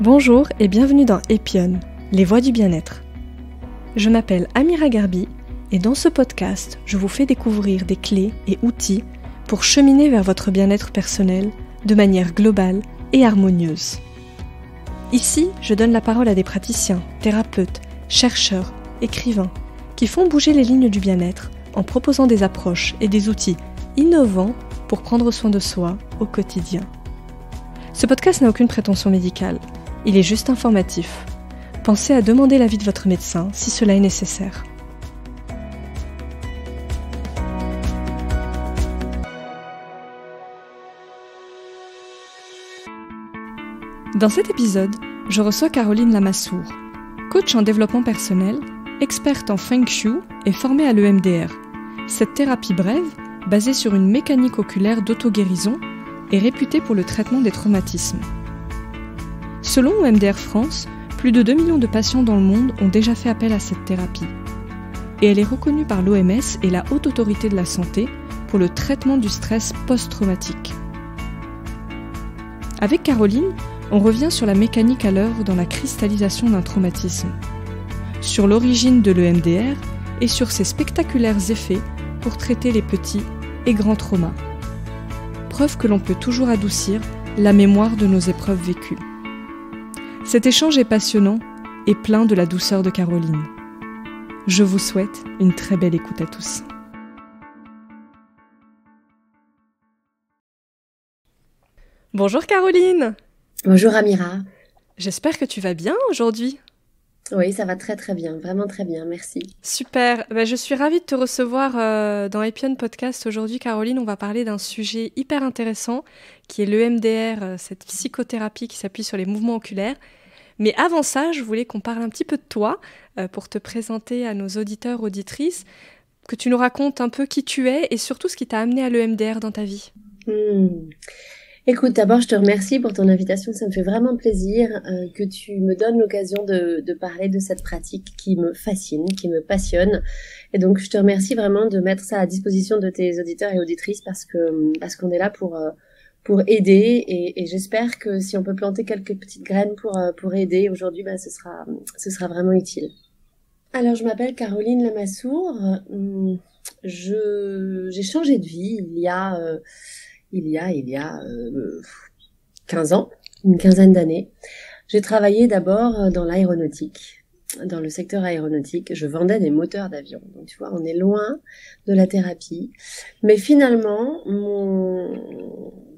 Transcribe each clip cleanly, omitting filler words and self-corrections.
Bonjour et bienvenue dans Epion, les voix du bien-être. Je m'appelle Amira Garbi et dans ce podcast, je vous fais découvrir des clés et outils pour cheminer vers votre bien-être personnel de manière globale et harmonieuse. Ici, je donne la parole à des praticiens, thérapeutes, chercheurs, écrivains qui font bouger les lignes du bien-être en proposant des approches et des outils innovants pour prendre soin de soi au quotidien. Ce podcast n'a aucune prétention médicale. Il est juste informatif. Pensez à demander l'avis de votre médecin si cela est nécessaire. Dans cet épisode, je reçois Caroline Lamassoure, coach en développement personnel, experte en Feng Shui et formée à l'EMDR. Cette thérapie brève, basée sur une mécanique oculaire d'auto-guérison, est réputée pour le traitement des traumatismes. Selon EMDR France, plus de 2 millions de patients dans le monde ont déjà fait appel à cette thérapie. Et elle est reconnue par l'OMS et la Haute Autorité de la Santé pour le traitement du stress post-traumatique. Avec Caroline, on revient sur la mécanique à l'œuvre dans la cristallisation d'un traumatisme, sur l'origine de l'EMDR et sur ses spectaculaires effets pour traiter les petits et grands traumas. Preuve que l'on peut toujours adoucir la mémoire de nos épreuves vécues. Cet échange est passionnant et plein de la douceur de Caroline. Je vous souhaite une très belle écoute à tous. Bonjour Caroline. Bonjour Amira. J'espère que tu vas bien aujourd'hui. Oui, ça va très très bien, vraiment très bien, merci. Super, je suis ravie de te recevoir dans Epion Podcast aujourd'hui Caroline. On va parler d'un sujet hyper intéressant qui est l'EMDR, cette psychothérapie qui s'appuie sur les mouvements oculaires. Mais avant ça, je voulais qu'on parle un petit peu de toi pour te présenter à nos auditeurs, auditrices, que tu nous racontes un peu qui tu es et surtout ce qui t'a amené à l'EMDR dans ta vie. Écoute, d'abord, je te remercie pour ton invitation. Ça me fait vraiment plaisir que tu me donnes l'occasion de parler de cette pratique qui me fascine, qui me passionne. Et donc, je te remercie vraiment de mettre ça à disposition de tes auditeurs et auditrices parce qu'on est là pour aider et j'espère que si on peut planter quelques petites graines pour aider aujourd'hui, ce sera vraiment utile. Alors, je m'appelle Caroline Lamassoure. J'ai changé de vie il y a 15 ans, une quinzaine d'années. J'ai travaillé d'abord dans l'aéronautique, dans le secteur aéronautique. Je vendais des moteurs d'avion. Donc tu vois, on est loin de la thérapie. Mais finalement,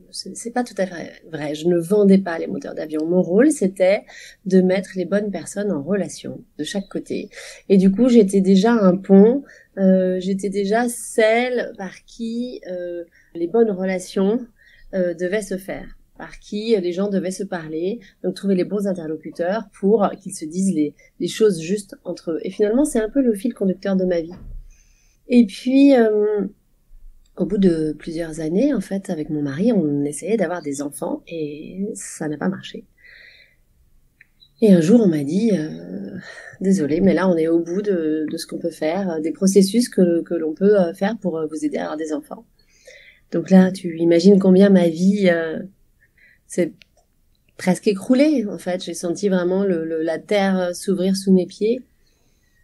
c'est pas tout à fait vrai. Je ne vendais pas les moteurs d'avion. Mon rôle, c'était de mettre les bonnes personnes en relation de chaque côté. Et du coup, j'étais déjà un pont. J'étais déjà celle par qui les bonnes relations devaient se faire, par qui les gens devaient se parler, donc trouver les bons interlocuteurs pour qu'ils se disent les choses justes entre eux. Et finalement, c'est un peu le fil conducteur de ma vie. Et puis, au bout de plusieurs années, en fait, avec mon mari, on essayait d'avoir des enfants et ça n'a pas marché. Et un jour, on m'a dit, désolé, mais là, on est au bout de ce qu'on peut faire, des processus que l'on peut faire pour vous aider à avoir des enfants. Donc là, tu imagines combien ma vie s'est presque écroulée, en fait. J'ai senti vraiment la terre s'ouvrir sous mes pieds.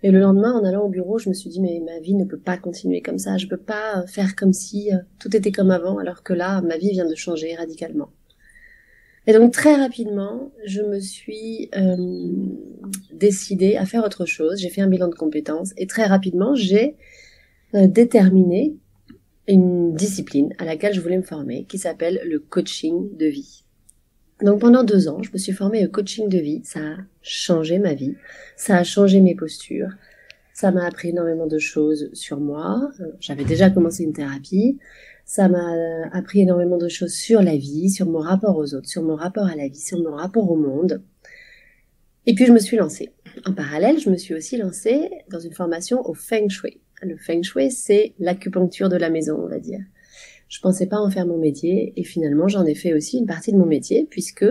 Et le lendemain, en allant au bureau, je me suis dit, mais ma vie ne peut pas continuer comme ça. Je peux pas faire comme si tout était comme avant, alors que là, ma vie vient de changer radicalement. Et donc, très rapidement, je me suis décidée à faire autre chose. J'ai fait un bilan de compétences et très rapidement, j'ai déterminé une discipline à laquelle je voulais me former, qui s'appelle le coaching de vie. Donc pendant 2 ans, je me suis formée au coaching de vie. Ça a changé ma vie, ça a changé mes postures, ça m'a appris énormément de choses sur moi. J'avais déjà commencé une thérapie. Ça m'a appris énormément de choses sur la vie, sur mon rapport aux autres, sur mon rapport à la vie, sur mon rapport au monde. Et puis je me suis lancée. En parallèle, je me suis aussi lancée dans une formation au Feng Shui. Le Feng Shui, c'est l'acupuncture de la maison, on va dire. Je pensais pas en faire mon métier et finalement, j'en ai fait aussi une partie de mon métier puisque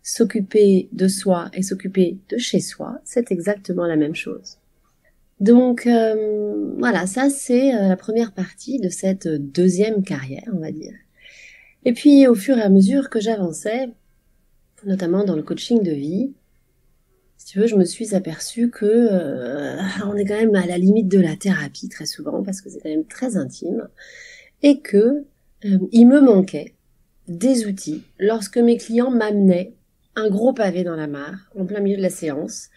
s'occuper de soi et s'occuper de chez soi, c'est exactement la même chose. Donc voilà, ça c'est la première partie de cette deuxième carrière, on va dire. Et puis au fur et à mesure que j'avançais, notamment dans le coaching de vie, si tu veux, je me suis aperçue que on est quand même à la limite de la thérapie très souvent parce que c'est quand même très intime et que il me manquait des outils lorsque mes clients m'amenaient un gros pavé dans la mare en plein milieu de la séance.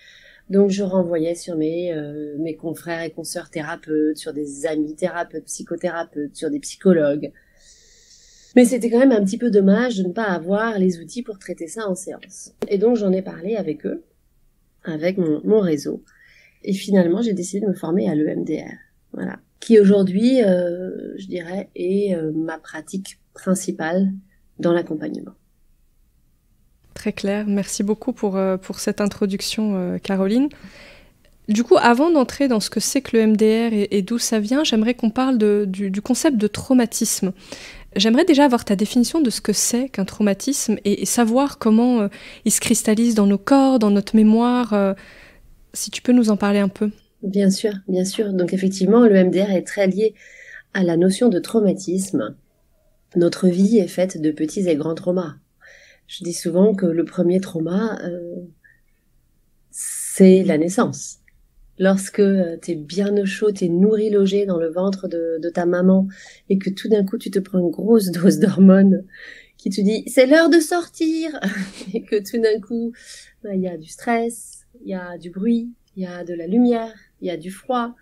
Donc je renvoyais sur mes confrères et consoeurs thérapeutes, sur des amis thérapeutes, psychothérapeutes, sur des psychologues. Mais c'était quand même un petit peu dommage de ne pas avoir les outils pour traiter ça en séance. Et donc j'en ai parlé avec eux, avec mon réseau. Et finalement j'ai décidé de me former à l'EMDR. Voilà. Qui aujourd'hui, je dirais, est ma pratique principale dans l'accompagnement. Très clair. Merci beaucoup pour cette introduction, Caroline. Du coup, avant d'entrer dans ce que c'est que le MDR et d'où ça vient, j'aimerais qu'on parle du concept de traumatisme. J'aimerais déjà avoir ta définition de ce que c'est qu'un traumatisme et savoir comment il se cristallise dans nos corps, dans notre mémoire. Si tu peux nous en parler un peu. Bien sûr, bien sûr. Donc effectivement, le MDR est très lié à la notion de traumatisme. Notre vie est faite de petits et grands traumas. Je dis souvent que le premier trauma, c'est la naissance. Lorsque t'es bien au chaud, t'es nourri, logé dans le ventre de ta maman et que tout d'un coup tu te prends une grosse dose d'hormones qui te dit c'est l'heure de sortir et que tout d'un coup il y a du stress, il y a du bruit, il y a de la lumière, il y a du froid,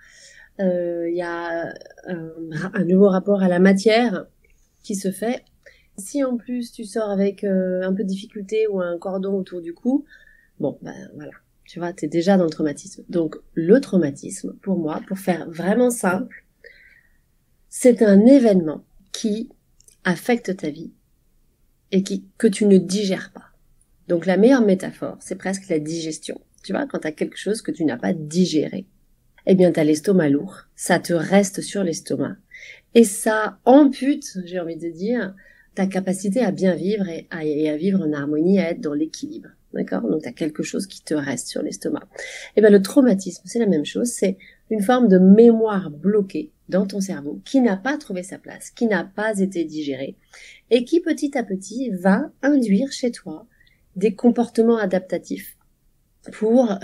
il y a un nouveau rapport à la matière qui se fait. Si en plus tu sors avec un peu de difficulté ou un cordon autour du cou, bon ben voilà. Tu vois, t'es déjà dans le traumatisme. Donc, le traumatisme, pour moi, pour faire vraiment simple, c'est un événement qui affecte ta vie et que tu ne digères pas. Donc, la meilleure métaphore, c'est presque la digestion. Tu vois, quand t'as quelque chose que tu n'as pas digéré, eh bien, t'as l'estomac lourd. Ça te reste sur l'estomac. Et ça ampute, j'ai envie de dire, ta capacité à bien vivre et à vivre en harmonie, à être dans l'équilibre. D'accord? Donc, tu as quelque chose qui te reste sur l'estomac. Et bien, le traumatisme, c'est la même chose. C'est une forme de mémoire bloquée dans ton cerveau qui n'a pas trouvé sa place, qui n'a pas été digérée et qui, petit à petit, va induire chez toi des comportements adaptatifs pour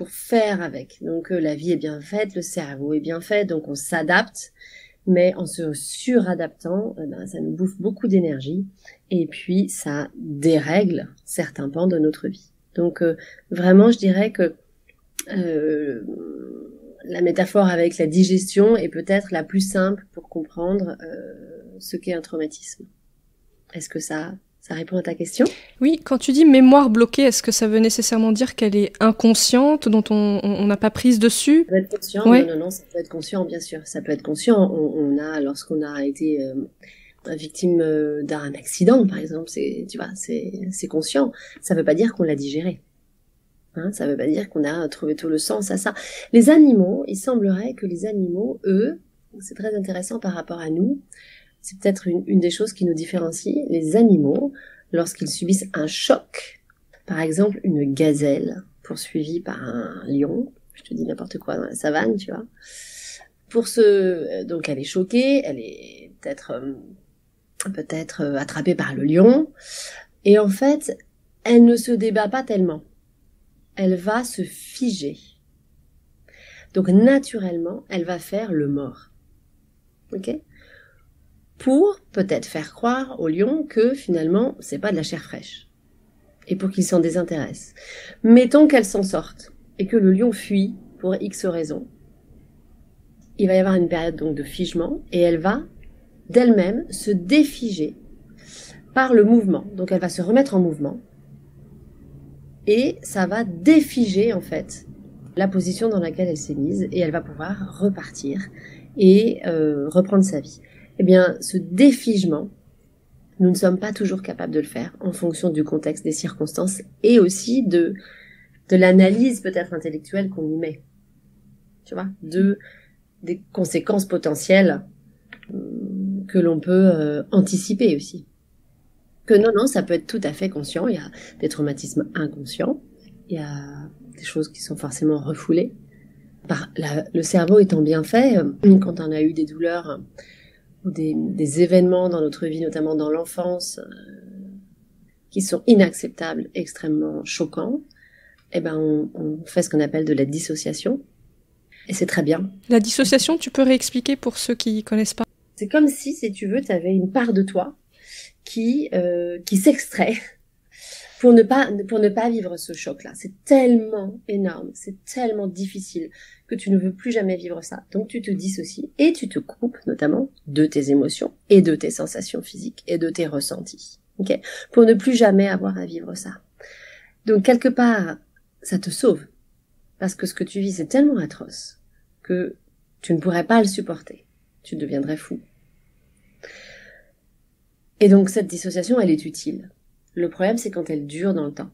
faire avec. Donc, la vie est bien faite, le cerveau est bien fait, donc on s'adapte. Mais en se suradaptant, ça nous bouffe beaucoup d'énergie et puis ça dérègle certains pans de notre vie. Donc vraiment, je dirais que la métaphore avec la digestion est peut-être la plus simple pour comprendre ce qu'est un traumatisme. Est-ce que ça répond à ta question? Oui, quand tu dis mémoire bloquée, est-ce que ça veut nécessairement dire qu'elle est inconsciente, dont on n'a pas prise dessus? Ça peut être conscient, ouais. Non, ça peut être conscient, bien sûr. Ça peut être conscient. Lorsqu'on a été victime d'un accident, par exemple, c'est conscient. Ça veut pas dire qu'on l'a digéré. Hein, ça veut pas dire qu'on a trouvé tout le sens à ça. Les animaux, il semblerait que les animaux, eux, c'est très intéressant par rapport à nous, c'est peut-être une des choses qui nous différencie. Les animaux, lorsqu'ils subissent un choc, par exemple une gazelle poursuivie par un lion, je te dis n'importe quoi dans la savane, tu vois, donc elle est choquée, elle est peut-être attrapée par le lion, et en fait, elle ne se débat pas tellement. Elle va se figer. Donc naturellement, elle va faire le mort. Ok ? Pour peut-être faire croire au lion que finalement, c'est pas de la chair fraîche. Et pour qu'il s'en désintéresse. Mettons qu'elle s'en sorte et que le lion fuit pour X raisons. Il va y avoir une période donc de figement et elle va d'elle-même se défiger par le mouvement. Donc elle va se remettre en mouvement et ça va défiger en fait la position dans laquelle elle s'est mise et elle va pouvoir repartir et reprendre sa vie. Eh bien, ce défigement, nous ne sommes pas toujours capables de le faire en fonction du contexte, des circonstances et aussi de l'analyse peut-être intellectuelle qu'on y met. Tu vois, des conséquences potentielles que l'on peut anticiper aussi. Que non, ça peut être tout à fait conscient. Il y a des traumatismes inconscients. Il y a des choses qui sont forcément refoulées. Le cerveau étant bien fait, quand on a eu des douleurs ou des événements dans notre vie, notamment dans l'enfance, qui sont inacceptables, extrêmement choquants, eh ben on fait ce qu'on appelle de la dissociation. Et c'est très bien. La dissociation, tu peux réexpliquer pour ceux qui connaissent pas? C'est comme si tu veux, tu avais une part de toi qui s'extrait pour ne pas vivre ce choc-là. C'est tellement énorme, c'est tellement difficile que tu ne veux plus jamais vivre ça. Donc tu te dissocies et tu te coupes notamment de tes émotions et de tes sensations physiques et de tes ressentis. Okay, pour ne plus jamais avoir à vivre ça. Donc quelque part, ça te sauve. Parce que ce que tu vis, c'est tellement atroce que tu ne pourrais pas le supporter. Tu deviendrais fou. Et donc cette dissociation, elle est utile. Le problème, c'est quand elle dure dans le temps.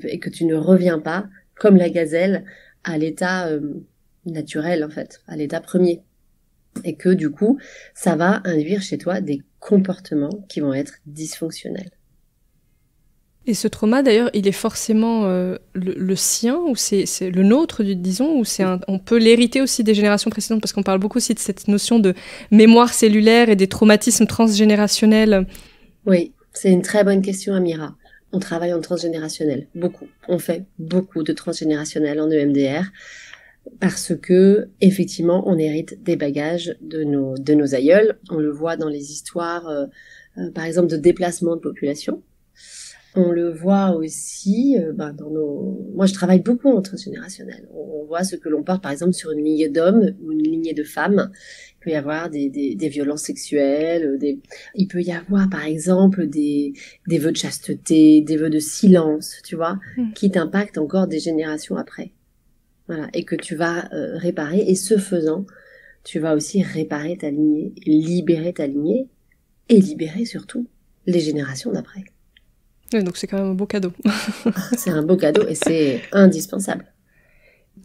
Et que tu ne reviens pas, comme la gazelle, à l'état naturel, en fait, à l'état premier. Et que du coup, ça va induire chez toi des comportements qui vont être dysfonctionnels. Et ce trauma, d'ailleurs, il est forcément le sien, ou c'est le nôtre, disons, ou on peut l'hériter aussi des générations précédentes, parce qu'on parle beaucoup aussi de cette notion de mémoire cellulaire et des traumatismes transgénérationnels. Oui, c'est une très bonne question, Amira. On travaille en transgénérationnel, beaucoup. On fait beaucoup de transgénérationnel en EMDR, parce que, effectivement, on hérite des bagages de nos aïeuls. On le voit dans les histoires, par exemple, de déplacement de population. On le voit aussi Moi, je travaille beaucoup en transgénérationnel. On voit ce que l'on porte, par exemple, sur une lignée d'hommes ou une lignée de femmes. Il peut y avoir des violences sexuelles. Il peut y avoir, par exemple, des vœux de chasteté, des vœux de silence, tu vois, qui t'impactent encore des générations après. Voilà, et que tu vas réparer. Et ce faisant, tu vas aussi réparer ta lignée, libérer ta lignée et libérer surtout les générations d'après. Ouais, donc c'est quand même un beau cadeau. C'est un beau cadeau et c'est indispensable.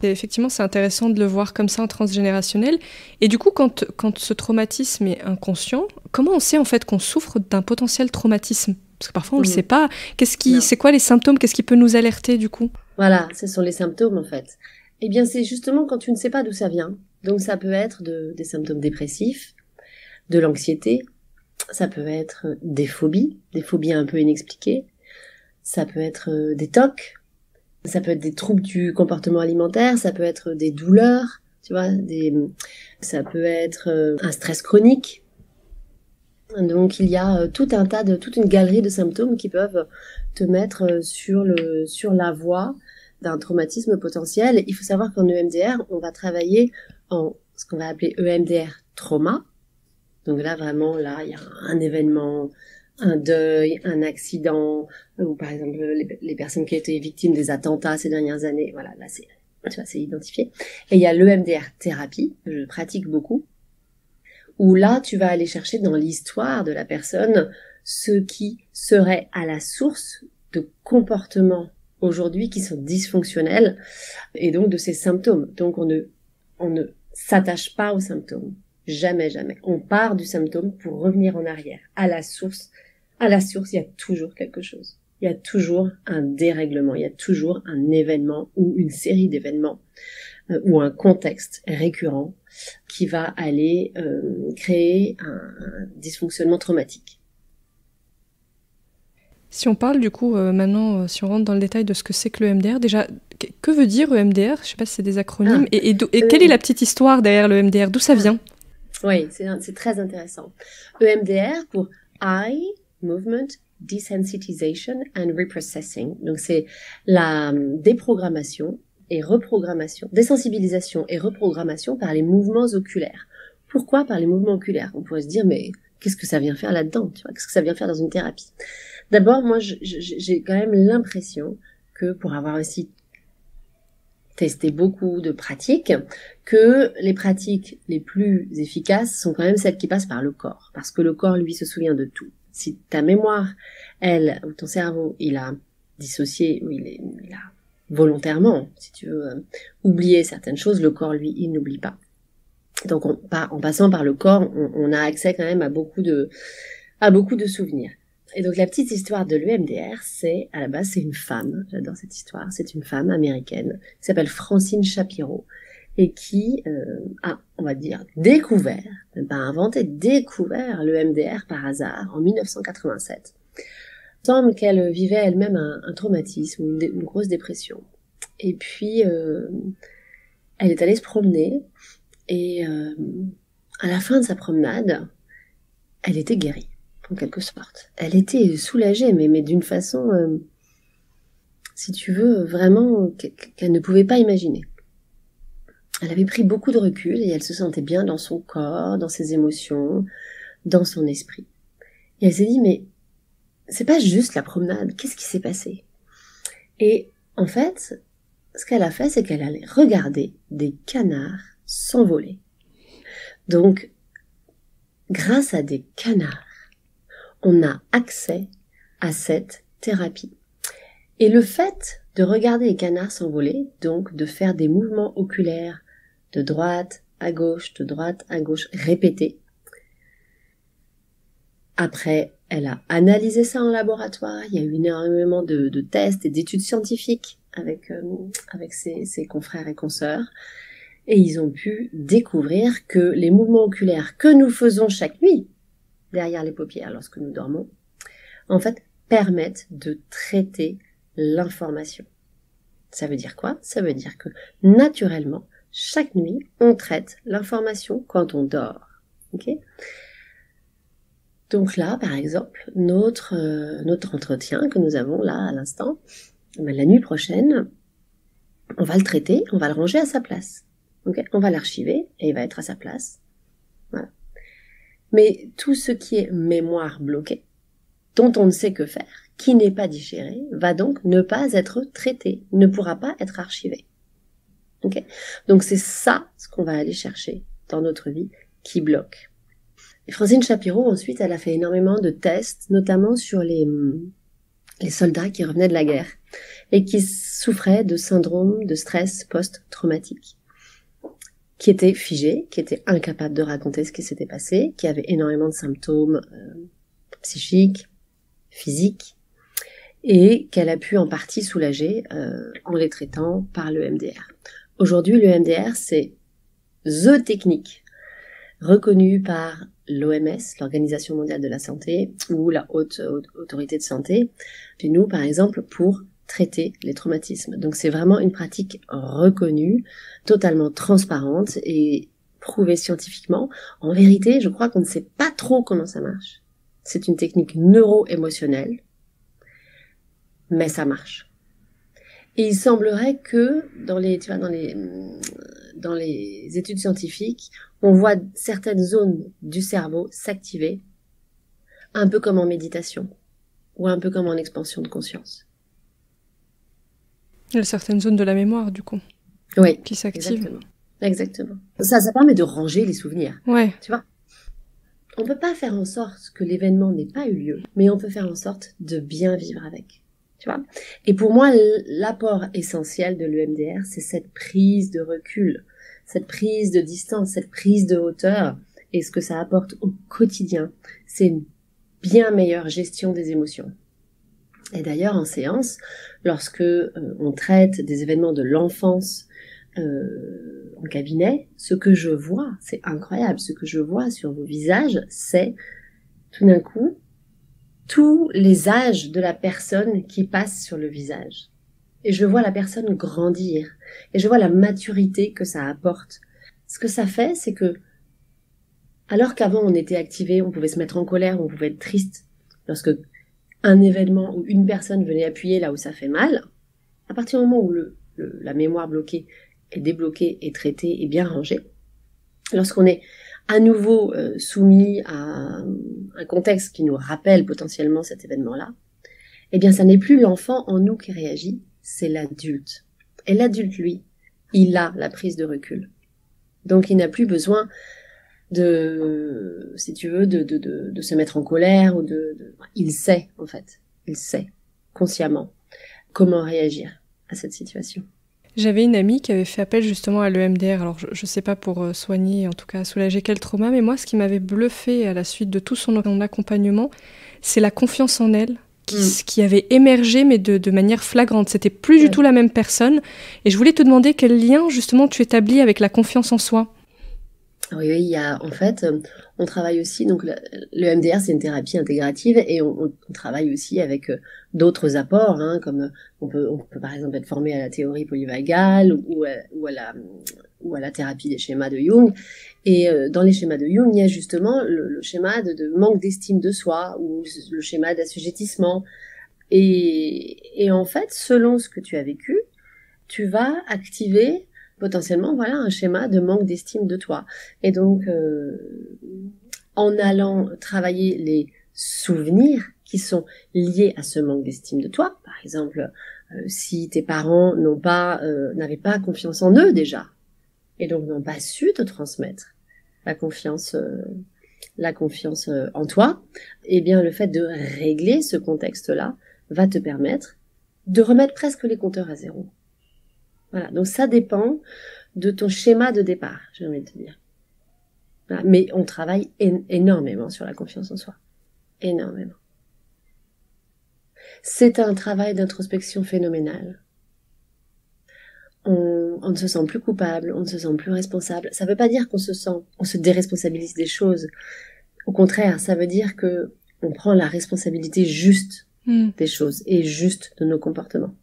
Et effectivement, c'est intéressant de le voir comme ça en transgénérationnel. Et du coup, quand ce traumatisme est inconscient, comment on sait en fait qu'on souffre d'un potentiel traumatisme? Parce que parfois on ne le sait pas. C'est quoi les symptômes? Qu'est-ce qui peut nous alerter du coup? Voilà, ce sont les symptômes en fait. Eh bien, c'est justement quand tu ne sais pas d'où ça vient. Donc ça peut être des symptômes dépressifs, de l'anxiété, ça peut être des phobies un peu inexpliquées. Ça peut être des TOC, ça peut être des troubles du comportement alimentaire, ça peut être des douleurs, tu vois, ça peut être un stress chronique. Donc il y a toute une galerie de symptômes qui peuvent te mettre sur la voie d'un traumatisme potentiel. Il faut savoir qu'en EMDR, on va travailler en ce qu'on va appeler EMDR trauma. Donc là, vraiment, il y a un événement, un deuil, un accident, ou par exemple les personnes qui ont été victimes des attentats ces dernières années. Voilà, là c'est identifié. Et il y a l'EMDR thérapie, que je pratique beaucoup, où là tu vas aller chercher dans l'histoire de la personne ce qui serait à la source de comportements aujourd'hui qui sont dysfonctionnels et donc de ces symptômes. Donc on ne s'attache pas aux symptômes. Jamais, jamais. On part du symptôme pour revenir en arrière, à la source. À la source, il y a toujours quelque chose. Il y a toujours un dérèglement, il y a toujours un événement ou une série d'événements ou un contexte récurrent qui va aller créer un dysfonctionnement traumatique. Si on parle du coup maintenant, si on rentre dans le détail de ce que c'est que l'EMDR, déjà, que veut dire EMDR? Je ne sais pas si c'est des acronymes. Et quelle est la petite histoire derrière l'EMDR? D'où ça vient? Oui, c'est très intéressant. EMDR pour Eye Movement Desensitization and Reprocessing. Donc c'est la déprogrammation et reprogrammation, désensibilisation et reprogrammation par les mouvements oculaires. Pourquoi par les mouvements oculaires? On pourrait se dire, mais qu'est-ce que ça vient faire là-dedans? Tu vois, qu'est-ce que ça vient faire dans une thérapie? D'abord, moi, j'ai quand même l'impression que pour avoir aussi testé beaucoup de pratiques, que les pratiques les plus efficaces sont quand même celles qui passent par le corps. Parce que le corps, lui, se souvient de tout. Si ta mémoire, ou ton cerveau, il a dissocié, ou il a volontairement, si tu veux, oublié certaines choses, le corps, lui, il n'oublie pas. Donc, en passant par le corps, on a accès quand même à beaucoup de souvenirs. Et donc la petite histoire de l'EMDR, c'est, à la base, c'est une femme, j'adore cette histoire, c'est une femme américaine qui s'appelle Francine Shapiro et qui a, on va dire, découvert, même pas inventé, découvert l'EMDR par hasard en 1987. Il semble qu'elle vivait elle-même un traumatisme, une grosse dépression. Et puis, elle est allée se promener et à la fin de sa promenade, elle était guérie. En quelque sorte. Elle était soulagée, mais d'une façon, si tu veux, vraiment qu'elle ne pouvait pas imaginer. Elle avait pris beaucoup de recul et elle se sentait bien dans son corps, dans ses émotions, dans son esprit. Et elle s'est dit, mais c'est pas juste la promenade, qu'est-ce qui s'est passé? Et en fait, ce qu'elle a fait, c'est qu'elle allait regarder des canards s'envoler. Donc, grâce à des canards, on a accès à cette thérapie. Et le fait de regarder les canards s'envoler, donc de faire des mouvements oculaires de droite à gauche, répétés. Après, elle a analysé ça en laboratoire. Il y a eu énormément de tests et d'études scientifiques avec ses confrères et consoeurs. Et ils ont pu découvrir que les mouvements oculaires que nous faisons chaque nuit, derrière les paupières lorsque nous dormons, en fait, permettent de traiter l'information. Ça veut dire quoi? Ça veut dire que, naturellement, chaque nuit, on traite l'information quand on dort. Okay? Donc là, par exemple, notre entretien que nous avons là, à l'instant, la nuit prochaine, on va le traiter, on va le ranger à sa place. Okay? On va l'archiver et il va être à sa place. Voilà. Mais tout ce qui est mémoire bloquée, dont on ne sait que faire, qui n'est pas digéré, va donc ne pas être traité, ne pourra pas être archivé. Okay? Donc c'est ça ce qu'on va aller chercher dans notre vie qui bloque. Et Francine Shapiro, ensuite, elle a fait énormément de tests, notamment sur les soldats qui revenaient de la guerre et qui souffraient de syndrome de stress post-traumatique, qui étaient figés, qui étaient incapables de raconter ce qui s'était passé, qui avaient énormément de symptômes psychiques, physiques, et qu'elle a pu en partie soulager en les traitant par le MDR. Aujourd'hui, le MDR, c'est the technique reconnue par l'OMS, l'Organisation mondiale de la santé, ou la haute autorité de santé, chez nous, par exemple, pour traiter les traumatismes. Donc c'est vraiment une pratique reconnue, totalement transparente et prouvée scientifiquement. En vérité, je crois qu'on ne sait pas trop comment ça marche. C'est une technique neuro-émotionnelle, mais ça marche. Et il semblerait que dans les études scientifiques, on voit certaines zones du cerveau s'activer, un peu comme en méditation, ou un peu comme en expansion de conscience. Il y a certaines zones de la mémoire, du coup, oui, qui s'activent. Exactement. Ça permet de ranger les souvenirs. Ouais. Tu vois, on peut pas faire en sorte que l'événement n'ait pas eu lieu, mais on peut faire en sorte de bien vivre avec. Tu vois. Et pour moi, l'apport essentiel de l'EMDR, c'est cette prise de recul, cette prise de distance, cette prise de hauteur. Et ce que ça apporte au quotidien, c'est une bien meilleure gestion des émotions. Et d'ailleurs, en séance, lorsque on traite des événements de l'enfance en cabinet, ce que je vois, c'est incroyable, ce que je vois sur vos visages, c'est tout d'un coup tous les âges de la personne qui passe sur le visage. Et je vois la personne grandir, et je vois la maturité que ça apporte. Ce que ça fait, c'est que, alors qu'avant on était activé, on pouvait se mettre en colère, on pouvait être triste, lorsque un événement ou une personne venait appuyer là où ça fait mal, à partir du moment où la mémoire bloquée est débloquée et traitée et bien rangée, lorsqu'on est à nouveau soumis à un contexte qui nous rappelle potentiellement cet événement-là, eh bien ça n'est plus l'enfant en nous qui réagit, c'est l'adulte. Et l'adulte, lui, il a la prise de recul. Donc il n'a plus besoin de, si tu veux, de se mettre en colère, ou il sait, en fait, il sait, consciemment, comment réagir à cette situation. J'avais une amie qui avait fait appel justement à l'EMDR, alors je ne sais pas pour soigner, en tout cas soulager quel trauma, mais moi ce qui m'avait bluffé à la suite de tout son accompagnement, c'est la confiance en elle qui avait émergé, mais de manière flagrante. C'était plus du tout la même personne. Et je voulais te demander quel lien justement tu établis avec la confiance en soi. Oui, il y a, en fait, on travaille aussi, donc le MDR, c'est une thérapie intégrative et on travaille aussi avec d'autres apports, hein, comme on peut par exemple être formé à la théorie polyvagale ou à la thérapie des schémas de Jung. Et dans les schémas de Jung, il y a justement le schéma de manque d'estime de soi ou le schéma d'assujettissement. Et en fait, selon ce que tu as vécu, tu vas activer potentiellement un schéma de manque d'estime de toi. Et donc, en allant travailler les souvenirs qui sont liés à ce manque d'estime de toi, par exemple, si tes parents n'avaient pas confiance en eux déjà, et donc n'ont pas su te transmettre la confiance en toi, eh bien le fait de régler ce contexte-là va te permettre de remettre presque les compteurs à zéro. Voilà, donc ça dépend de ton schéma de départ, j'ai envie de te dire. Voilà, mais on travaille énormément sur la confiance en soi. Énormément. C'est un travail d'introspection phénoménal. On ne se sent plus coupable, on ne se sent plus responsable. Ça ne veut pas dire on se déresponsabilise des choses. Au contraire, ça veut dire que on prend la responsabilité juste des choses et juste de nos comportements.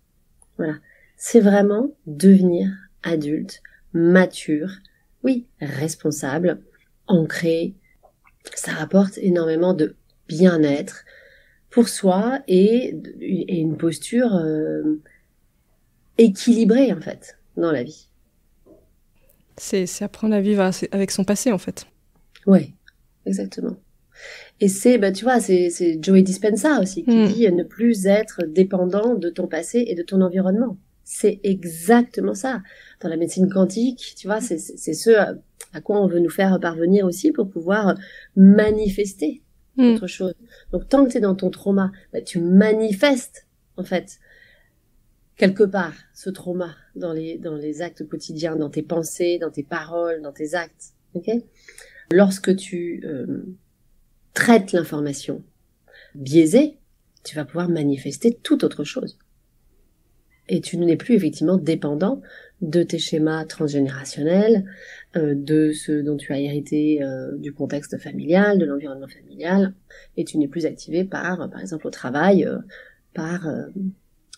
Voilà. C'est vraiment devenir adulte, mature, oui, responsable, ancré. Ça rapporte énormément de bien-être pour soi et une posture équilibrée, en fait, dans la vie. C'est apprendre à vivre avec son passé, en fait. Oui, exactement. Et c'est Joe Dispenza aussi qui dit ne plus être dépendant de ton passé et de ton environnement. C'est exactement ça. Dans la médecine quantique, tu vois, c'est ce à quoi on veut nous faire parvenir aussi pour pouvoir manifester autre chose. Donc, tant que tu es dans ton trauma, tu manifestes, en fait, quelque part, ce trauma dans les actes quotidiens, dans tes pensées, dans tes paroles, dans tes actes. Okay ? Lorsque tu traites l'information biaisée, tu vas pouvoir manifester toute autre chose. Et tu n'es plus effectivement dépendant de tes schémas transgénérationnels, de ce dont tu as hérité du contexte familial, de l'environnement familial, et tu n'es plus activé par exemple au travail, par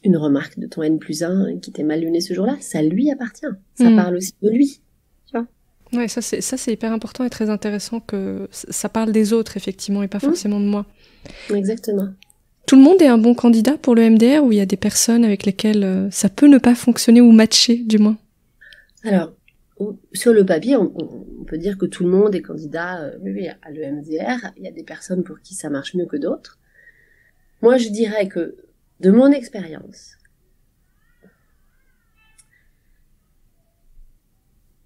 une remarque de ton N+1 qui t'est mal luné ce jour-là. Ça lui appartient. Ça parle aussi de lui. Tu vois ? Ouais, ça c'est hyper important et très intéressant que ça parle des autres effectivement et pas forcément de moi. Exactement. Tout le monde est un bon candidat pour le MDR ou il y a des personnes avec lesquelles ça peut ne pas fonctionner ou matcher, du moins? Alors, sur le papier, on peut dire que tout le monde est candidat à l'EMDR. Il y a des personnes pour qui ça marche mieux que d'autres. Moi, je dirais que, de mon expérience,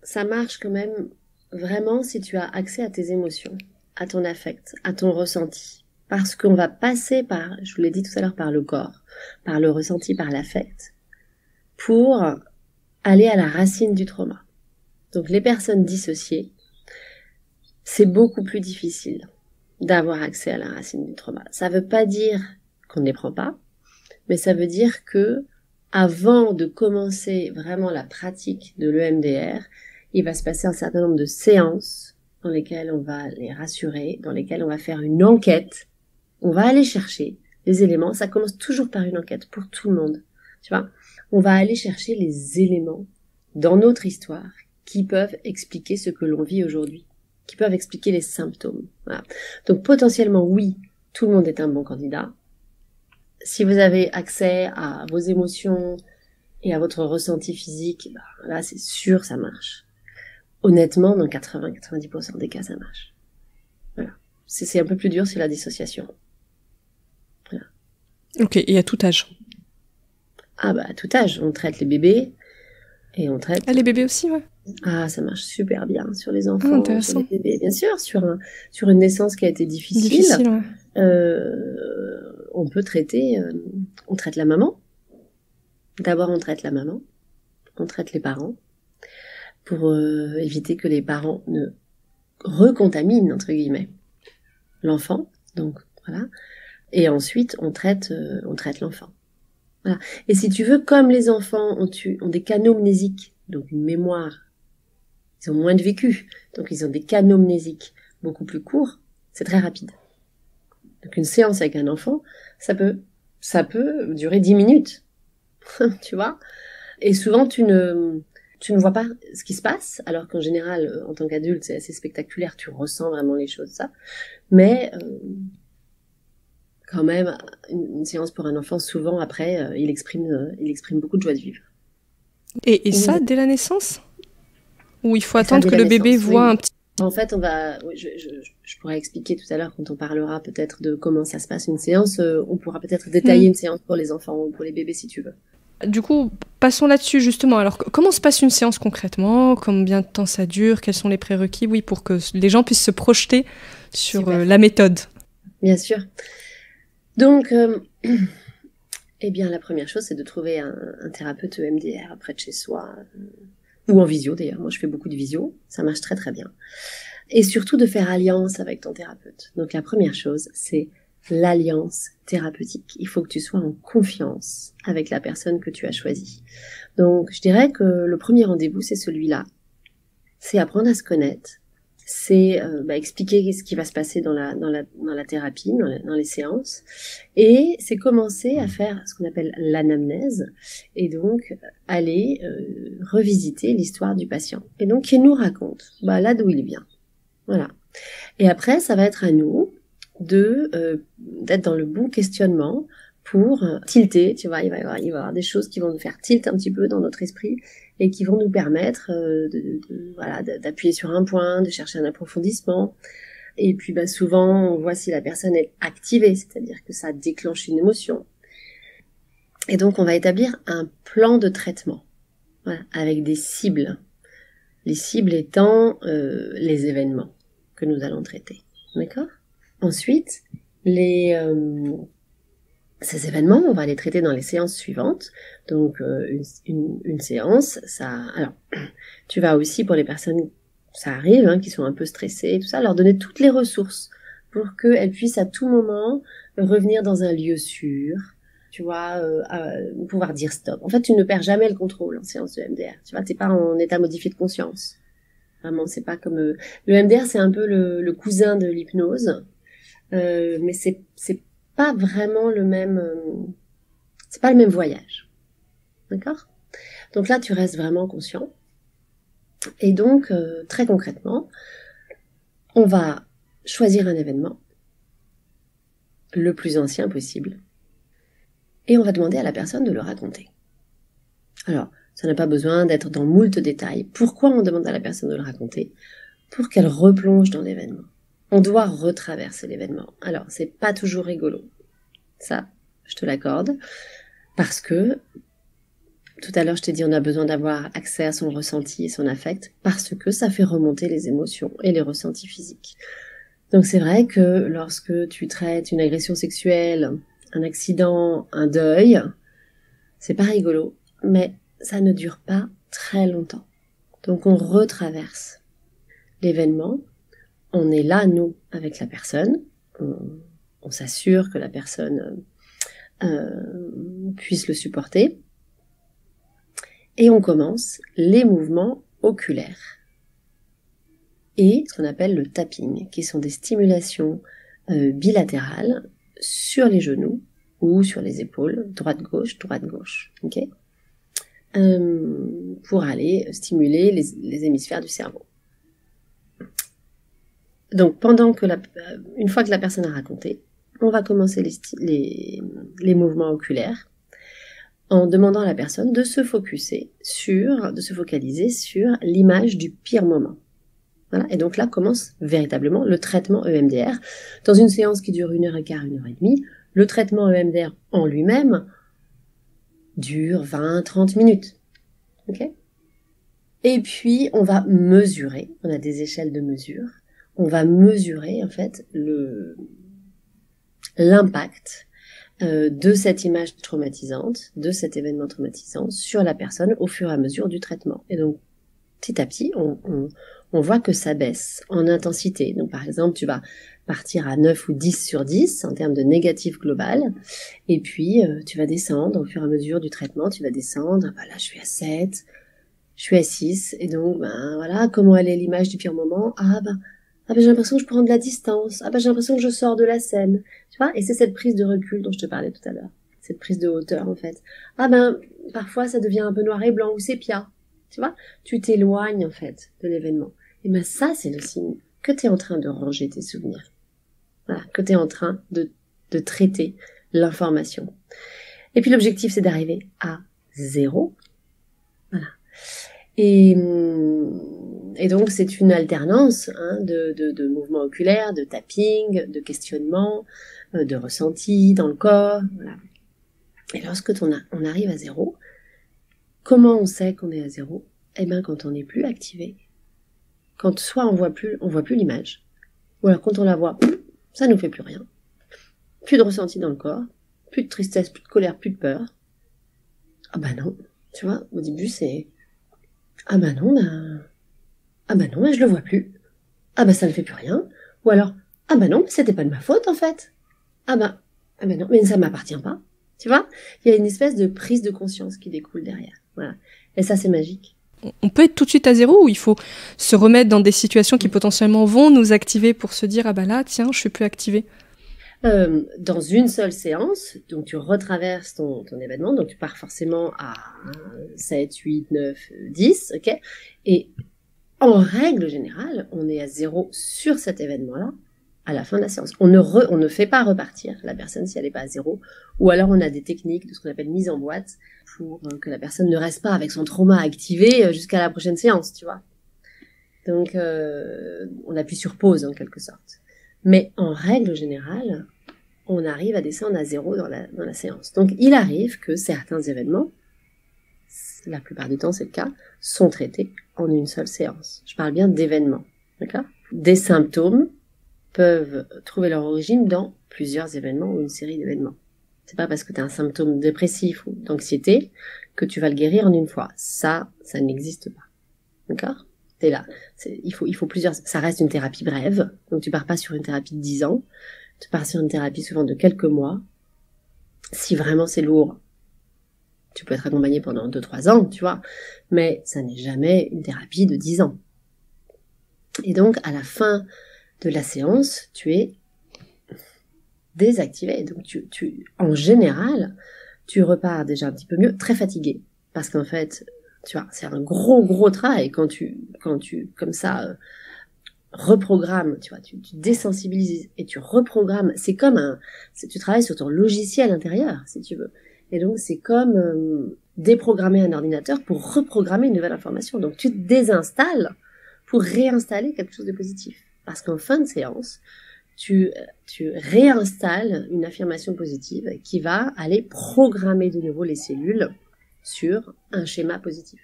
ça marche quand même vraiment si tu as accès à tes émotions, à ton affect, à ton ressenti. Parce qu'on va passer par, je vous l'ai dit tout à l'heure, par le corps, par le ressenti, par l'affect, pour aller à la racine du trauma. Donc les personnes dissociées, c'est beaucoup plus difficile d'avoir accès à la racine du trauma. Ça ne veut pas dire qu'on ne les prend pas, mais ça veut dire que avant de commencer vraiment la pratique de l'EMDR, il va se passer un certain nombre de séances dans lesquelles on va les rassurer, dans lesquelles on va faire une enquête. On va aller chercher les éléments. Ça commence toujours par une enquête pour tout le monde. Tu vois, on va aller chercher les éléments dans notre histoire qui peuvent expliquer ce que l'on vit aujourd'hui, qui peuvent expliquer les symptômes. Voilà. Donc potentiellement, oui, tout le monde est un bon candidat. Si vous avez accès à vos émotions et à votre ressenti physique, là c'est sûr, ça marche. Honnêtement, dans 80-90% des cas, ça marche. Voilà. C'est un peu plus dur, c'est la dissociation. Voilà. Ok, et à tout âge? À tout âge, on traite les bébés et on traite... Ah, les bébés aussi, ouais. Ah, ça marche super bien sur les enfants, intéressant. sur les bébés. Bien sûr, sur une naissance qui a été difficile. Difficile, ouais. On peut traiter... on traite la maman. D'abord, on traite la maman. on traite les parents pour éviter que les parents ne recontaminent, entre guillemets, l'enfant. Donc, voilà. Et ensuite, on traite l'enfant. Voilà. Et si tu veux, comme les enfants ont des canaux mnésiques, donc une mémoire, ils ont moins de vécu, donc ils ont des canaux mnésiques beaucoup plus courts, c'est très rapide. Donc une séance avec un enfant, ça peut durer 10 minutes, tu vois. Et souvent, tu ne vois pas ce qui se passe, alors qu'en général, en tant qu'adulte, c'est assez spectaculaire, tu ressens vraiment les choses, ça. Mais quand même, une séance pour un enfant, souvent, après, il exprime beaucoup de joie de vivre. Et ça, dès la naissance? Ou il faut attendre que le naissance, bébé voit un petit... En fait, je pourrais expliquer tout à l'heure quand on parlera peut-être de comment ça se passe une séance. On pourra peut-être détailler une séance pour les enfants ou pour les bébés si tu veux. Du coup, passons là-dessus justement. Alors, comment se passe une séance concrètement? Combien de temps ça dure? Quels sont les prérequis? Oui, pour que les gens puissent se projeter sur la méthode. Bien sûr. Donc, eh bien, la première chose, c'est de trouver un thérapeute EMDR près de chez soi, ou en visio d'ailleurs. Moi, je fais beaucoup de visio, ça marche très très bien. Et surtout de faire alliance avec ton thérapeute. Donc, la première chose, c'est l'alliance thérapeutique. Il faut que tu sois en confiance avec la personne que tu as choisie. Donc, je dirais que le premier rendez-vous, c'est celui-là. C'est apprendre à se connaître. C'est expliquer ce qui va se passer dans la thérapie, dans les séances. Et c'est commencer à faire ce qu'on appelle l'anamnèse. Et donc, aller revisiter l'histoire du patient. Et donc, qui nous raconte là d'où il vient. Voilà. Et après, ça va être à nous d'être dans le bon questionnement pour tilter, tu vois, il va y avoir des choses qui vont nous faire tilt un petit peu dans notre esprit et qui vont nous permettre d'appuyer sur un point, de chercher un approfondissement. Et puis souvent, on voit si la personne est activée, c'est-à-dire que ça déclenche une émotion. Et donc, on va établir un plan de traitement, voilà, avec des cibles. Les cibles étant les événements que nous allons traiter. D'accord ? Ensuite, ces événements, on va les traiter dans les séances suivantes. Donc, une séance, alors, tu vas aussi, pour les personnes, ça arrive, qui sont un peu stressées et tout ça, leur donner toutes les ressources pour qu'elles puissent à tout moment revenir dans un lieu sûr, tu vois, pouvoir dire stop. En fait, tu ne perds jamais le contrôle en séance de MDR. Tu vois, t'es pas en état modifié de conscience. Vraiment, c'est pas comme... le MDR, c'est un peu le cousin de l'hypnose, mais c'est pas vraiment le même... c'est pas le même voyage. D'accord ? Donc là, tu restes vraiment conscient. Et donc, très concrètement, on va choisir un événement, le plus ancien possible, et on va demander à la personne de le raconter. Alors, ça n'a pas besoin d'être dans moult détails. Pourquoi on demande à la personne de le raconter ? Pour qu'elle replonge dans l'événement. On doit retraverser l'événement. Alors, c'est pas toujours rigolo. Ça, je te l'accorde. Parce que, tout à l'heure, je t'ai dit, on a besoin d'avoir accès à son ressenti et son affect, parce que ça fait remonter les émotions et les ressentis physiques. Donc, c'est vrai que lorsque tu traites une agression sexuelle, un accident, un deuil, c'est pas rigolo, mais ça ne dure pas très longtemps. Donc, on retraverse l'événement, on est là, nous, avec la personne, on s'assure que la personne puisse le supporter, et on commence les mouvements oculaires et ce qu'on appelle le tapping, qui sont des stimulations bilatérales sur les genoux ou sur les épaules, droite-gauche, ok, pour aller stimuler les hémisphères du cerveau. Donc, une fois que la personne a raconté, on va commencer les mouvements oculaires en demandant à la personne de se focaliser sur l'image du pire moment. Voilà. Et donc là commence véritablement le traitement EMDR. Dans une séance qui dure 1h15, 1h30, le traitement EMDR en lui-même dure 20-30 minutes. Ok ? Et puis, on va mesurer, on a des échelles de mesure, on va mesurer en fait l'impact de cette image traumatisante, de cet événement traumatisant sur la personne au fur et à mesure du traitement. Et donc, petit à petit, on voit que ça baisse en intensité. Donc, par exemple, tu vas partir à 9 ou 10 sur 10 en termes de négatif global. Et puis, tu vas descendre au fur et à mesure du traitement. Tu vas descendre. Là, je suis à 7, je suis à 6. Et donc, voilà, comment elle est l'image du pire moment? J'ai l'impression que je prends de la distance. J'ai l'impression que je sors de la scène. Tu vois? Et c'est cette prise de recul dont je te parlais tout à l'heure. Cette prise de hauteur, en fait. Parfois, ça devient un peu noir et blanc ou sépia. Tu vois? Tu t'éloignes, en fait, de l'événement. Et ça, c'est le signe que tu es en train de ranger tes souvenirs. Voilà. Que tu es en train de traiter l'information. Et puis, l'objectif, c'est d'arriver à 0. Voilà. Et donc, c'est une alternance de mouvements oculaires, de tapping, de questionnement, de ressenti dans le corps. Voilà. Et lorsque on arrive à 0, comment on sait qu'on est à 0? Quand on n'est plus activé. Quand soit on voit plus l'image, ou alors quand on la voit, ça nous fait plus rien. Plus de ressenti dans le corps, plus de tristesse, plus de colère, plus de peur. Non. Tu vois, au début, c'est... non, je le vois plus. Ça ne fait plus rien. Ou alors, non, c'était pas de ma faute, en fait. Non, mais ça m'appartient pas. Tu vois? Il y a une espèce de prise de conscience qui découle derrière. Voilà. Et ça, c'est magique. On peut être tout de suite à 0 ou il faut se remettre dans des situations qui potentiellement vont nous activer pour se dire là, tiens, je suis plus activée? Dans une seule séance, donc tu retraverses ton événement, donc tu pars forcément à 7, 8, 9, 10, ok? Et en règle générale, on est à 0 sur cet événement-là à la fin de la séance. On ne fait pas repartir la personne si elle n'est pas à 0, ou alors on a des techniques de ce qu'on appelle mise en boîte pour que la personne ne reste pas avec son trauma activé jusqu'à la prochaine séance, tu vois. Donc, on appuie sur pause en quelque sorte. Mais en règle générale, on arrive à descendre à 0 dans la séance. Donc, il arrive que certains événements, la plupart du temps c'est le cas, sont traités en une seule séance. Je parle bien d'événements, d'accord? Des symptômes peuvent trouver leur origine dans plusieurs événements ou une série d'événements. C'est pas parce que tu as un symptôme dépressif ou d'anxiété que tu vas le guérir en une fois. Ça n'existe pas. D'accord? T'es là. Il faut plusieurs... Ça reste une thérapie brève. Donc tu pars pas sur une thérapie de 10 ans. Tu pars sur une thérapie souvent de quelques mois. Si vraiment c'est lourd, tu peux être accompagné pendant 2-3 ans, tu vois. Mais ça n'est jamais une thérapie de 10 ans. Et donc, à la fin de la séance, tu es désactivé. Donc, en général, tu repars déjà un petit peu mieux, très fatigué. Parce qu'en fait, tu vois, c'est un gros travail quand tu comme ça, reprogrammes, tu vois, tu désensibilises et tu reprogrammes. C'est comme tu travailles sur ton logiciel intérieur, si tu veux. Et donc, c'est comme déprogrammer un ordinateur pour reprogrammer une nouvelle information. Donc, tu te désinstalles pour réinstaller quelque chose de positif. Parce qu'en fin de séance, tu réinstalles une affirmation positive qui va aller programmer de nouveau les cellules sur un schéma positif.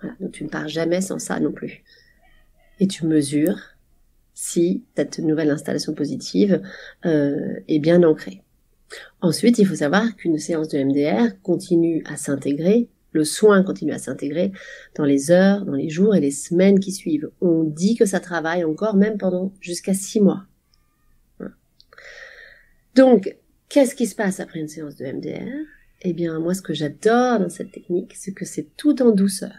Voilà, donc tu ne pars jamais sans ça non plus. Et tu mesures si cette nouvelle installation positive est bien ancrée. Ensuite, il faut savoir qu'une séance de MDR continue à s'intégrer, le soin continue à s'intégrer dans les heures, dans les jours et les semaines qui suivent. On dit que ça travaille encore même pendant jusqu'à 6 mois. Voilà. Donc, qu'est-ce qui se passe après une séance de MDR? Eh bien, moi, ce que j'adore dans cette technique, c'est que c'est tout en douceur.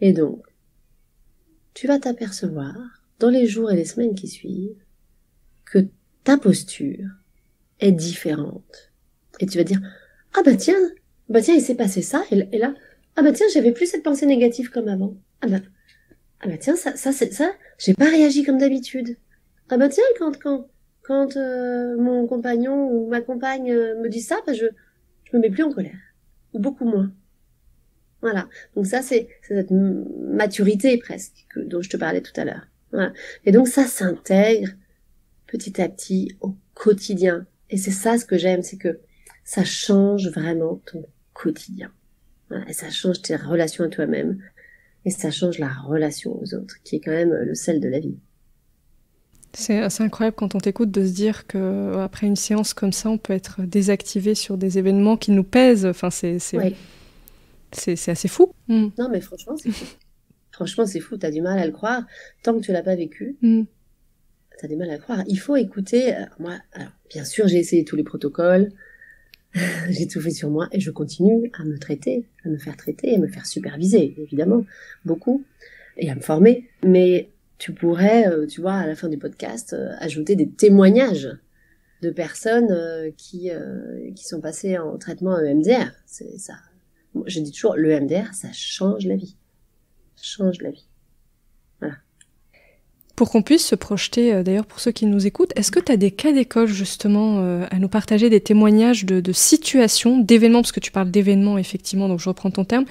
Et donc, tu vas t'apercevoir, dans les jours et les semaines qui suivent, que ta posture est différente. Et tu vas dire, tiens, il s'est passé ça, et là, tiens, j'avais plus cette pensée négative comme avant. Tiens, ça, j'ai pas réagi comme d'habitude. Tiens, quand mon compagnon ou ma compagne me dit ça, je me mets plus en colère. Ou beaucoup moins. Voilà. Donc ça, c'est cette maturité presque dont je te parlais tout à l'heure. Voilà. Et donc ça s'intègre petit à petit au quotidien. Et c'est ça ce que j'aime, c'est que ça change vraiment ton quotidien. Voilà. Et ça change tes relations à toi-même. Et ça change la relation aux autres, qui est quand même le sel de la vie. C'est incroyable quand on t'écoute de se dire qu'après une séance comme ça, on peut être désactivé sur des événements qui nous pèsent. Enfin, c'est assez fou. Non, mais franchement, c'est fou. Franchement, c'est fou. T'as du mal à le croire. Tant que tu l'as pas vécu, t'as du mal à le croire. Il faut écouter. Moi, alors, bien sûr, j'ai essayé tous les protocoles. J'ai tout fait sur moi et je continue à me traiter, à me faire traiter, à me faire superviser, évidemment, beaucoup, et à me former. Mais tu pourrais, tu vois, à la fin du podcast, ajouter des témoignages de personnes qui sont passées en traitement EMDR. C'est ça. Moi, je dis toujours, le EMDR, ça change la vie. Ça change la vie. Voilà. Pour qu'on puisse se projeter, d'ailleurs pour ceux qui nous écoutent, est-ce que tu as des cas d'école justement à nous partager, des témoignages de situations, d'événements, parce que tu parles d'événements effectivement, donc je reprends ton terme,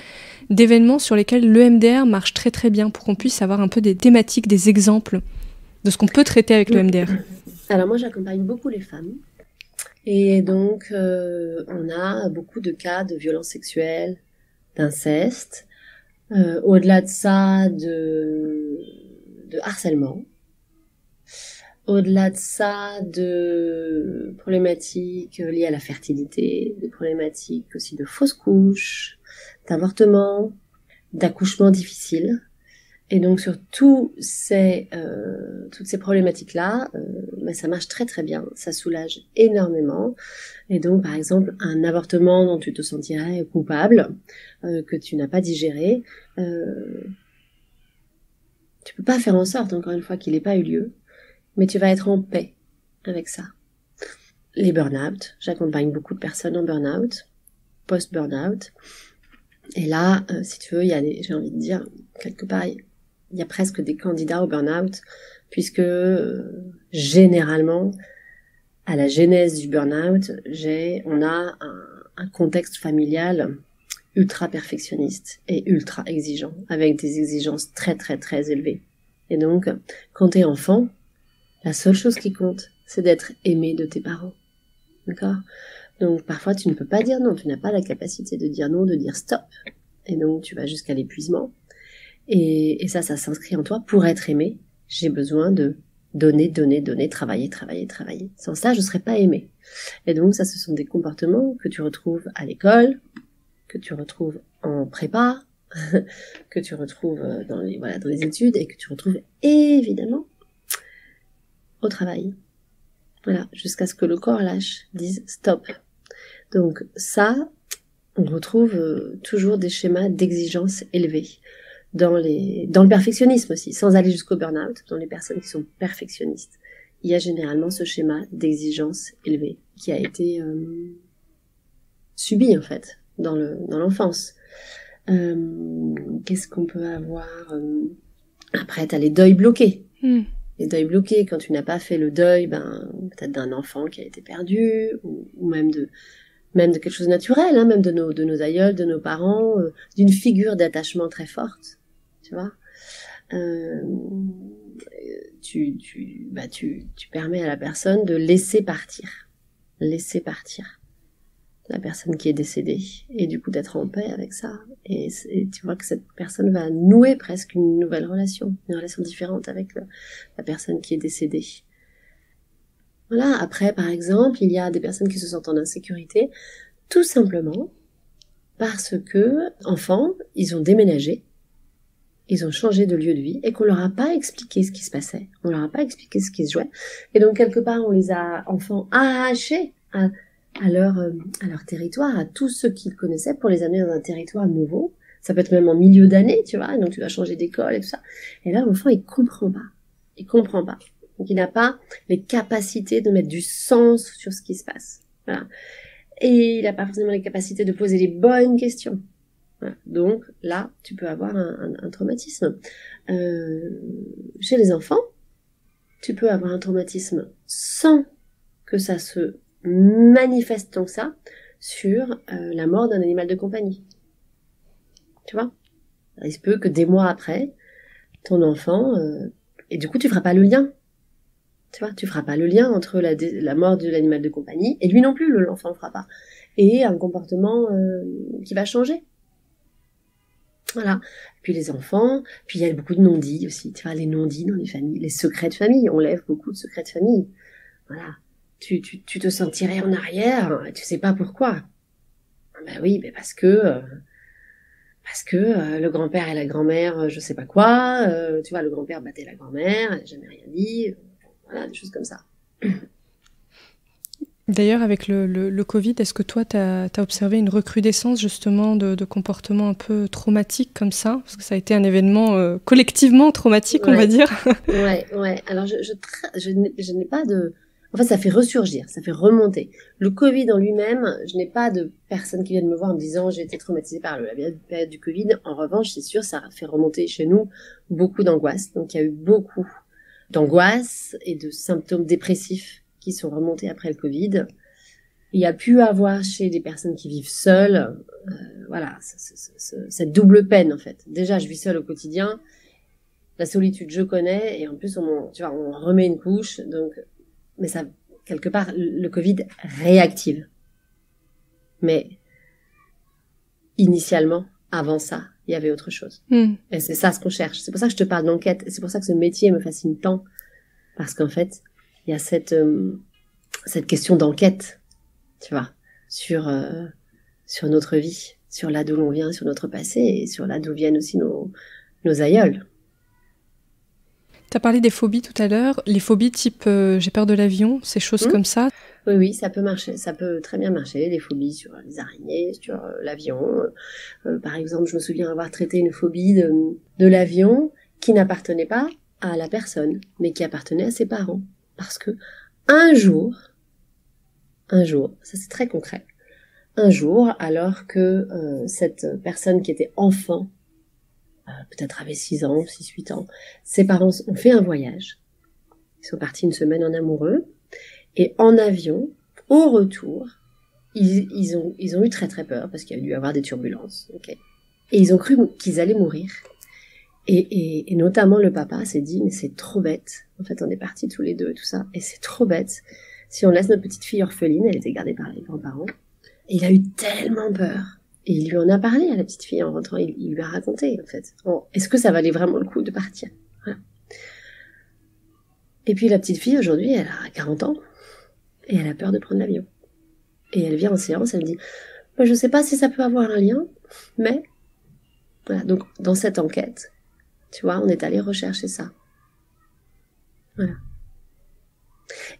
d'événements sur lesquels l'EMDR marche très très bien, pour qu'on puisse avoir un peu des thématiques, des exemples de ce qu'on peut traiter avec l'EMDR. Alors moi j'accompagne beaucoup les femmes, et donc on a beaucoup de cas de violences sexuelles, d'inceste, au-delà de ça de harcèlement, au-delà de ça de problématiques liées à la fertilité, des problématiques aussi de fausses couches, d'avortement, d'accouchement difficile. Et donc sur toutes ces problématiques-là, ça marche très très bien, ça soulage énormément. Et donc par exemple un avortement dont tu te sentirais coupable, que tu n'as pas digéré, tu peux pas faire en sorte, encore une fois, qu'il n'ait pas eu lieu, mais tu vas être en paix avec ça. Les burn-out, j'accompagne beaucoup de personnes en burn-out, post-burn-out. Et là, si tu veux, j'ai envie de dire, quelque part, il y a presque des candidats au burn-out, puisque généralement, à la genèse du burn-out, on a un contexte familial ultra perfectionniste et ultra exigeant, avec des exigences très très très élevées. Et donc, quand t'es enfant, la seule chose qui compte, c'est d'être aimé de tes parents. D'accord ? Donc parfois tu ne peux pas dire non, tu n'as pas la capacité de dire non, de dire stop. Et donc tu vas jusqu'à l'épuisement. Et ça s'inscrit en toi. Pour être aimé, j'ai besoin de donner, travailler. Sans ça, je serais pas aimé. Et donc ça, ce sont des comportements que tu retrouves à l'école, que tu retrouves en prépa, que tu retrouves dans les études et que tu retrouves évidemment au travail. Voilà, jusqu'à ce que le corps lâche, dise stop. Donc ça, on retrouve toujours des schémas d'exigence élevés. Dans le perfectionnisme aussi, sans aller jusqu'au burn-out, dans les personnes qui sont perfectionnistes, il y a généralement ce schéma d'exigence élevée qui a été subi en fait dans l'enfance. Qu'est-ce qu'on peut avoir après, t'as les deuils bloqués. Les deuils bloqués, quand tu n'as pas fait le deuil, peut-être d'un enfant qui a été perdu, ou même de quelque chose de naturel, hein, même de nos aïeuls, de nos parents, d'une figure d'attachement très forte, tu vois. Tu permets à la personne de laisser partir la personne qui est décédée, et du coup d'être en paix avec ça, et tu vois que cette personne va nouer presque une nouvelle relation, une relation différente avec la personne qui est décédée. Voilà. Après, par exemple, il y a des personnes qui se sentent en insécurité, tout simplement parce que, enfants, ils ont déménagé, ils ont changé de lieu de vie, et qu'on leur a pas expliqué ce qui se passait, on leur a pas expliqué ce qui se jouait, et donc quelque part on les a, enfants, arrachés à leur territoire, à tous ceux qu'ils connaissaient, pour les amener dans un territoire nouveau. Ça peut être même en milieu d'année, tu vois, donc tu vas changer d'école et tout ça. Et là, l'enfant, il comprend pas. Donc il n'a pas les capacités de mettre du sens sur ce qui se passe. Voilà. Et il n'a pas forcément les capacités de poser les bonnes questions. Voilà. Donc là, tu peux avoir un traumatisme. Chez les enfants, tu peux avoir un traumatisme sans que ça se manifeste tant que ça sur la mort d'un animal de compagnie. Tu vois ? Il se peut que des mois après, ton enfant... et du coup, tu feras pas le lien. Tu vois, tu feras pas le lien entre la mort de l'animal de compagnie, et lui non plus, l'enfant ne fera pas, et un comportement qui va changer. Voilà. Puis les enfants, puis il y a beaucoup de non-dits aussi, tu vois, les non-dits dans les familles, les secrets de famille, on lève beaucoup de secrets de famille. Voilà. Tu te sentirais en arrière, tu sais pas pourquoi. Ben oui, mais parce que le grand-père et la grand-mère, je sais pas quoi, tu vois, le grand-père battait la grand-mère, elle n'a jamais rien dit, voilà, des choses comme ça. D'ailleurs, avec le Covid, est-ce que toi, tu as observé une recrudescence justement de comportements un peu traumatiques comme ça? Parce que ça a été un événement collectivement traumatique, on va dire. Ouais. Alors, je n'ai pas de... En fait, ça fait ressurgir, ça fait remonter. Le Covid en lui-même, je n'ai pas de personnes qui viennent me voir en me disant j'ai été traumatisée par la période du Covid. En revanche, c'est sûr, ça a fait remonter chez nous beaucoup d'angoisse. Donc, il y a eu beaucoup d'angoisse et de symptômes dépressifs qui sont remontés après le Covid. Il y a pu avoir chez des personnes qui vivent seules, voilà, cette double peine en fait. Déjà, je vis seule au quotidien, la solitude je connais, et en plus tu vois, on remet une couche, donc, mais ça, quelque part, le Covid réactive. Mais initialement, avant ça, il y avait autre chose. Et c'est ça ce qu'on cherche. C'est pour ça que je te parle d'enquête, et c'est pour ça que ce métier me fascine tant, parce qu'en fait, il y a cette question d'enquête, tu vois, sur notre vie, sur là d'où l'on vient, sur notre passé, et sur là d'où viennent aussi nos aïeuls. Tu as parlé des phobies tout à l'heure, les phobies type j'ai peur de l'avion, ces choses comme ça. Oui, ça peut marcher, ça peut très bien marcher, les phobies sur les araignées, sur l'avion. Par exemple, je me souviens avoir traité une phobie de l'avion qui n'appartenait pas à la personne, mais qui appartenait à ses parents. Parce que un jour, ça c'est très concret, un jour, alors que cette personne qui était enfant, peut-être avait 6 ans, 6-8 ans, ses parents ont fait un voyage. Ils sont partis une semaine en amoureux. Et en avion, au retour, ils ont eu très très peur parce qu'il y a dû avoir des turbulences. Okay. Et ils ont cru qu'ils allaient mourir. Et notamment le papa s'est dit, mais c'est trop bête. En fait, on est partis tous les deux et tout ça. Et c'est trop bête. Si on laisse notre petite fille orpheline, elle était gardée par les grands-parents. Et il a eu tellement peur. Et il lui en a parlé à la petite fille en rentrant. Il lui a raconté, en fait. Bon, est-ce que ça valait vraiment le coup de partir? Voilà. Et puis la petite fille, aujourd'hui, elle a 40 ans. Et elle a peur de prendre l'avion. Et elle vient en séance, elle me dit « Je ne sais pas si ça peut avoir un lien, mais... » Voilà, donc dans cette enquête, tu vois, on est allé rechercher ça. Voilà.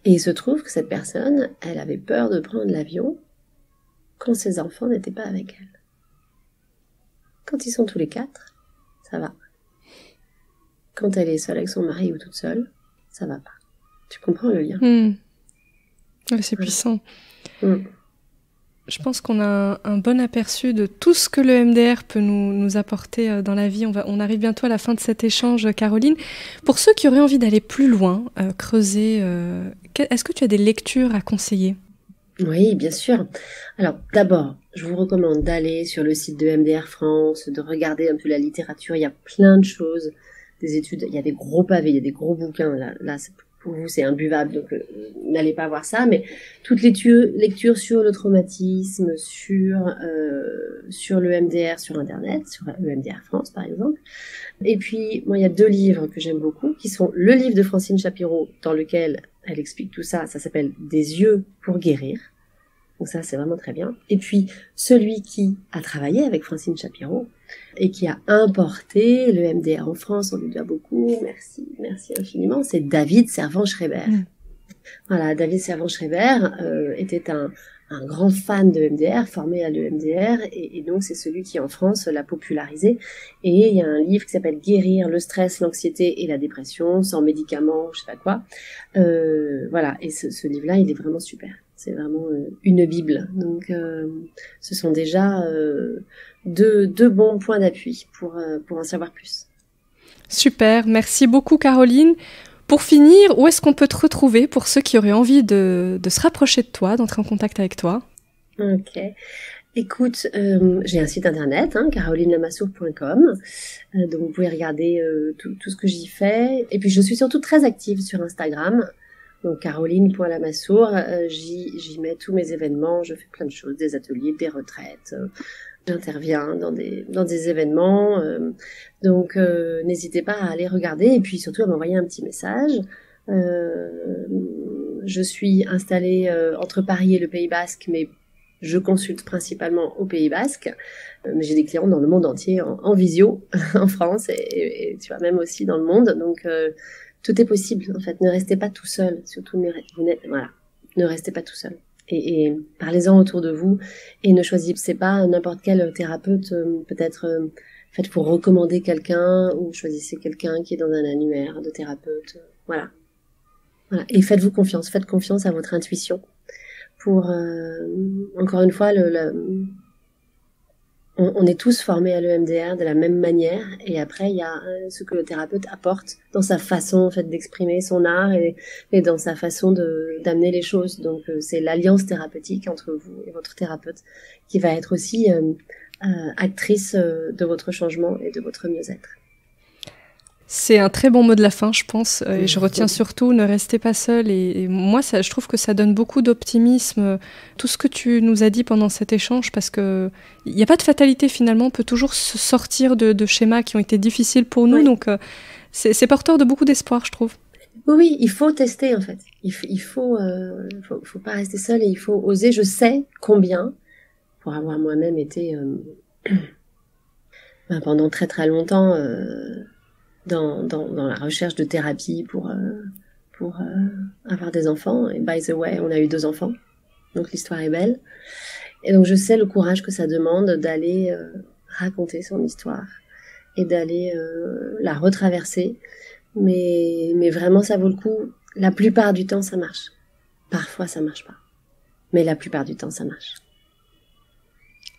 Et il se trouve que cette personne, elle avait peur de prendre l'avion quand ses enfants n'étaient pas avec elle. Quand ils sont tous les 4, ça va. Quand elle est seule avec son mari ou toute seule, ça va pas. Tu comprends le lien? Ouais, c'est puissant. Je pense qu'on a un bon aperçu de tout ce que le MDR peut nous apporter dans la vie. On arrive bientôt à la fin de cet échange, Caroline. Pour ceux qui auraient envie d'aller plus loin, creuser, est-ce que tu as des lectures à conseiller? Oui, bien sûr. Alors, d'abord, je vous recommande d'aller sur le site de MDR France, de regarder un peu la littérature. Il y a plein de choses, des études. Il y a des gros pavés, il y a des gros bouquins. Là pour vous, c'est imbuvable, donc n'allez pas voir ça. Mais toutes les lectures sur le traumatisme, sur le MDR sur Internet, sur le MDR France, par exemple. Et puis, moi, il y a 2 livres que j'aime beaucoup, qui sont le livre de Francine Shapiro, dans lequel elle explique tout ça. Ça s'appelle « Des yeux pour guérir ». Donc ça, c'est vraiment très bien. Et puis, celui qui a travaillé avec Francine Shapiro et qui a importé le MDR en France, on lui doit beaucoup, merci infiniment, c'est David Servan-Schreiber. Voilà, David Servan-Schreiber était un grand fan de MDR, formé à l'EMDR, et donc c'est celui qui en France l'a popularisé. Et il y a un livre qui s'appelle « Guérir le stress, l'anxiété et la dépression, sans médicaments, je sais pas quoi ». Voilà, et ce livre-là, il est vraiment super. C'est vraiment une bible. Donc, ce sont déjà deux bons points d'appui pour en savoir plus. Super, merci beaucoup Caroline. Pour finir, où est-ce qu'on peut te retrouver pour ceux qui auraient envie de se rapprocher de toi, d'entrer en contact avec toi? Ok. Écoute, j'ai un site internet, carolinelamassoure.com, donc vous pouvez regarder tout ce que j'y fais. Et puis je suis surtout très active sur Instagram. Donc caroline.lamassoure, j'y mets tous mes événements, je fais plein de choses, des ateliers, des retraites, J'interviens dans des événements, donc n'hésitez pas à aller regarder et puis surtout à m'envoyer un petit message. Je suis installée entre Paris et le Pays Basque, mais je consulte principalement au Pays Basque. Mais j'ai des clients dans le monde entier en visio, en France et tu vois même aussi dans le monde. Donc tout est possible en fait. Ne restez pas tout seul, surtout ne restez pas tout seul. Et parlez-en autour de vous et ne choisissez pas n'importe quel thérapeute. Peut-être faites pour recommander quelqu'un ou choisissez quelqu'un qui est dans un annuaire de thérapeute. Voilà. Et faites confiance à votre intuition. Pour encore une fois, on est tous formés à l'EMDR de la même manière, et après il y a ce que le thérapeute apporte dans sa façon en fait d'exprimer son art et dans sa façon d'amener les choses. Donc c'est l'alliance thérapeutique entre vous et votre thérapeute qui va être aussi actrice de votre changement et de votre mieux-être. C'est un très bon mot de la fin, je pense. Et je retiens surtout, ne restez pas seul. Et moi, je trouve que ça donne beaucoup d'optimisme, tout ce que tu nous as dit pendant cet échange, parce qu'il n'y a pas de fatalité finalement. On peut toujours se sortir de schémas qui ont été difficiles pour nous. Oui. Donc, c'est porteur de beaucoup d'espoir, je trouve. Oui, il faut tester en fait. Il faut pas rester seul et il faut oser. Je sais combien, pour avoir moi-même été pendant très très longtemps... dans la recherche de thérapie pour avoir des enfants. Et by the way, on a eu 2 enfants. Donc l'histoire est belle. Et donc je sais le courage que ça demande d'aller raconter son histoire et d'aller la retraverser. Mais vraiment, ça vaut le coup. La plupart du temps, ça marche. Parfois, ça marche pas. Mais la plupart du temps, ça marche.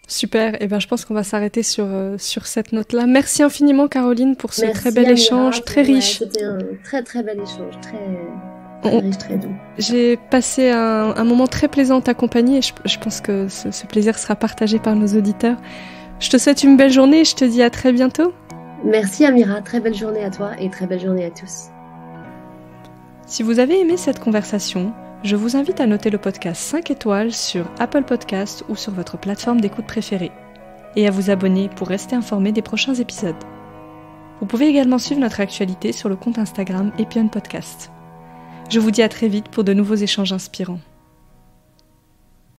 Super, et je pense qu'on va s'arrêter sur cette note-là. Merci infiniment Caroline pour ce très bel échange, très riche. C'était un très très bel échange, très riche, très doux. J'ai passé un moment très plaisant en ta compagnie et je pense que ce plaisir sera partagé par nos auditeurs. Je te souhaite une belle journée et je te dis à très bientôt. Merci Amira, très belle journée à toi et très belle journée à tous. Si vous avez aimé cette conversation, je vous invite à noter le podcast 5 étoiles sur Apple Podcasts ou sur votre plateforme d'écoute préférée et à vous abonner pour rester informé des prochains épisodes. Vous pouvez également suivre notre actualité sur le compte Instagram Epion Podcast. Je vous dis à très vite pour de nouveaux échanges inspirants.